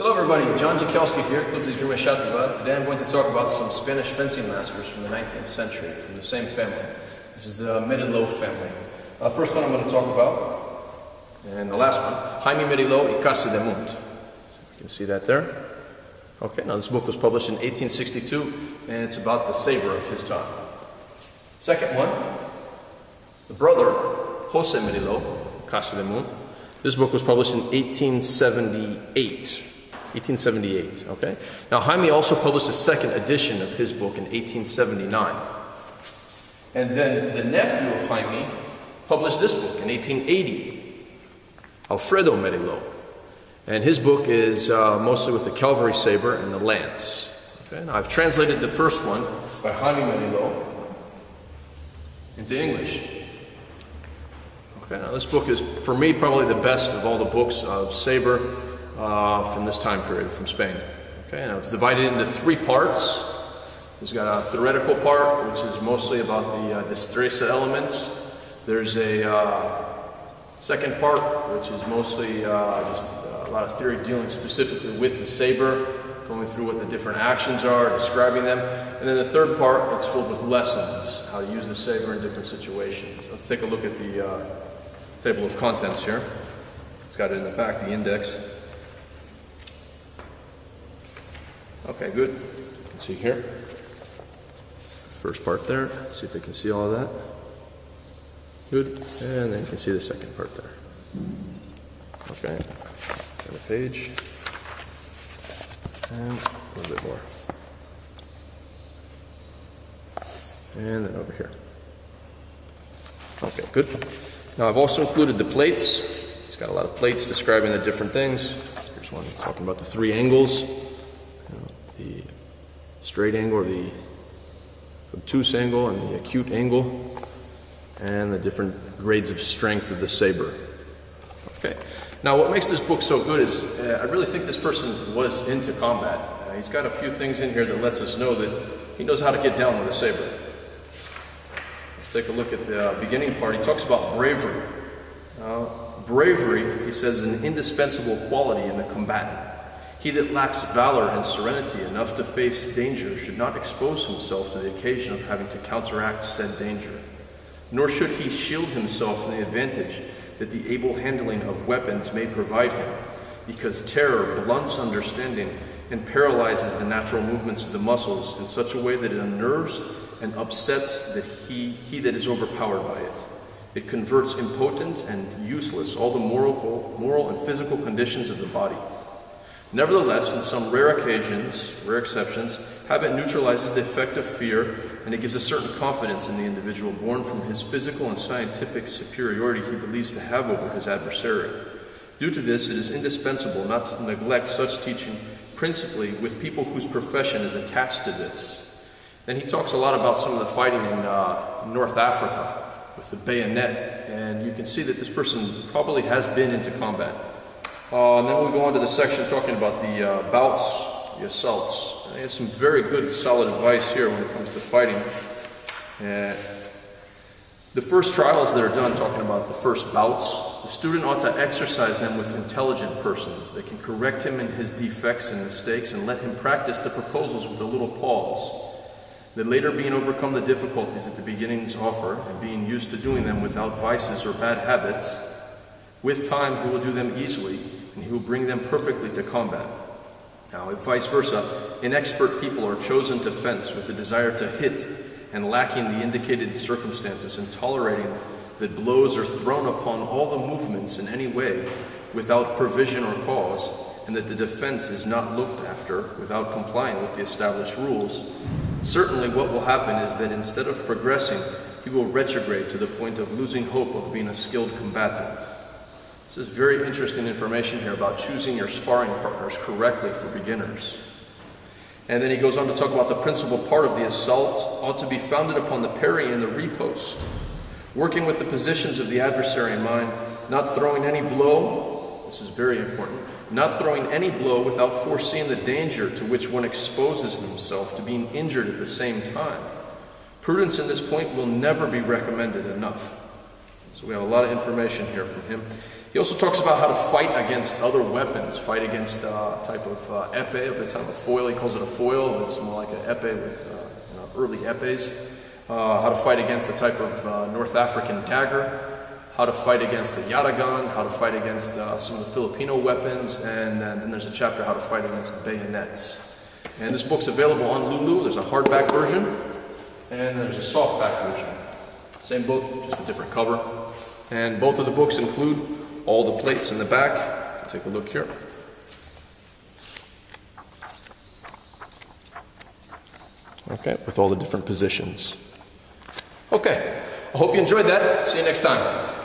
Hello everybody, John Jakielski here, Club de Esgrima Shativa. Today I'm going to talk about some Spanish fencing masters from the 19th century, from the same family. This is the Merelo family. First one I'm going to talk about, and the last one, Jaime Merelo y Casa de Munt. You can see that there. Okay, now this book was published in 1862, and it's about the saber of his time. Second one, the brother, Jose Merelo, Casa de Munt. This book was published in 1878. Okay? Now, Jaime also published a second edition of his book in 1879. And then the nephew of Jaime published this book in 1880, Alfredo Merelo. And his book is mostly with the cavalry saber and the lance. Okay? Now, I've translated the first one by Jaime Merelo into English. Okay, now this book is, for me, probably the best of all the books of saber from this time period, from Spain. Okay, now it's divided into three parts. There's got a theoretical part, which is mostly about the destreza elements. There's a second part, which is mostly just a lot of theory dealing specifically with the saber, going through what the different actions are, describing them. And then the third part, it's filled with lessons, how to use the saber in different situations. Let's take a look at the table of contents here. It's got it in the back, the index. Okay, good. You can see here. First part there. See if you can see all of that. Good. And then you can see the second part there. Okay. Got a page. And a little bit more. And then over here. Okay, good. Now I've also included the plates. It's got a lot of plates describing the different things. Here's one talking about the three angles. The straight angle, or the obtuse angle, and the acute angle, and the different grades of strength of the saber. Okay. Now what makes this book so good is I really think this person was into combat. He's got a few things in here that lets us know that he knows how to get down with a saber. Let's take a look at the beginning part. He talks about bravery. Bravery, he says, is an indispensable quality in the combatant. He that lacks valor and serenity enough to face danger should not expose himself to the occasion of having to counteract said danger. Nor should he shield himself from the advantage that the able handling of weapons may provide him, because terror blunts understanding and paralyzes the natural movements of the muscles in such a way that it unnerves and upsets he that is overpowered by it. It converts impotent and useless all the moral and physical conditions of the body. Nevertheless, in some rare exceptions, habit neutralizes the effect of fear, and it gives a certain confidence in the individual born from his physical and scientific superiority he believes to have over his adversary. Due to this, it is indispensable not to neglect such teaching, principally with people whose profession is attached to this. Then he talks a lot about some of the fighting in North Africa with the bayonet, and you can see that this person probably has been into combat. And then we'll go on to the section talking about the bouts, the assaults. He has some very good, solid advice here when it comes to fighting. The first trials that are done, talking about the first bouts, the student ought to exercise them with intelligent persons. They can correct him in his defects and mistakes and let him practice the proposals with a little pause. That later, being overcome the difficulties that the beginnings offer, and being used to doing them without vices or bad habits, with time he will do them easily, and he will bring them perfectly to combat. Now, if vice versa, inexpert people are chosen to fence with a desire to hit, and lacking the indicated circumstances, and tolerating that blows are thrown upon all the movements in any way, without provision or cause, and that the defense is not looked after without complying with the established rules, certainly what will happen is that instead of progressing, he will retrograde to the point of losing hope of being a skilled combatant. This is very interesting information here about choosing your sparring partners correctly for beginners. And then he goes on to talk about the principal part of the assault ought to be founded upon the parry and the riposte, working with the positions of the adversary in mind, not throwing any blow, this is very important, not throwing any blow without foreseeing the danger to which one exposes himself to being injured at the same time. Prudence in this point will never be recommended enough. So we have a lot of information here from him. He also talks about how to fight against other weapons, fight against a type of epee, of the type of foil. He calls it a foil. It's more like an epee with early epees. How to fight against the type of North African dagger. How to fight against the yatagan. How to fight against some of the Filipino weapons. And then there's a chapter how to fight against bayonets. And this book's available on Lulu. There's a hardback version. And there's a softback version. Same book, just a different cover. And both of the books include all the plates in the back. Take a look here. Okay, with all the different positions. Okay, I hope you enjoyed that. See you next time.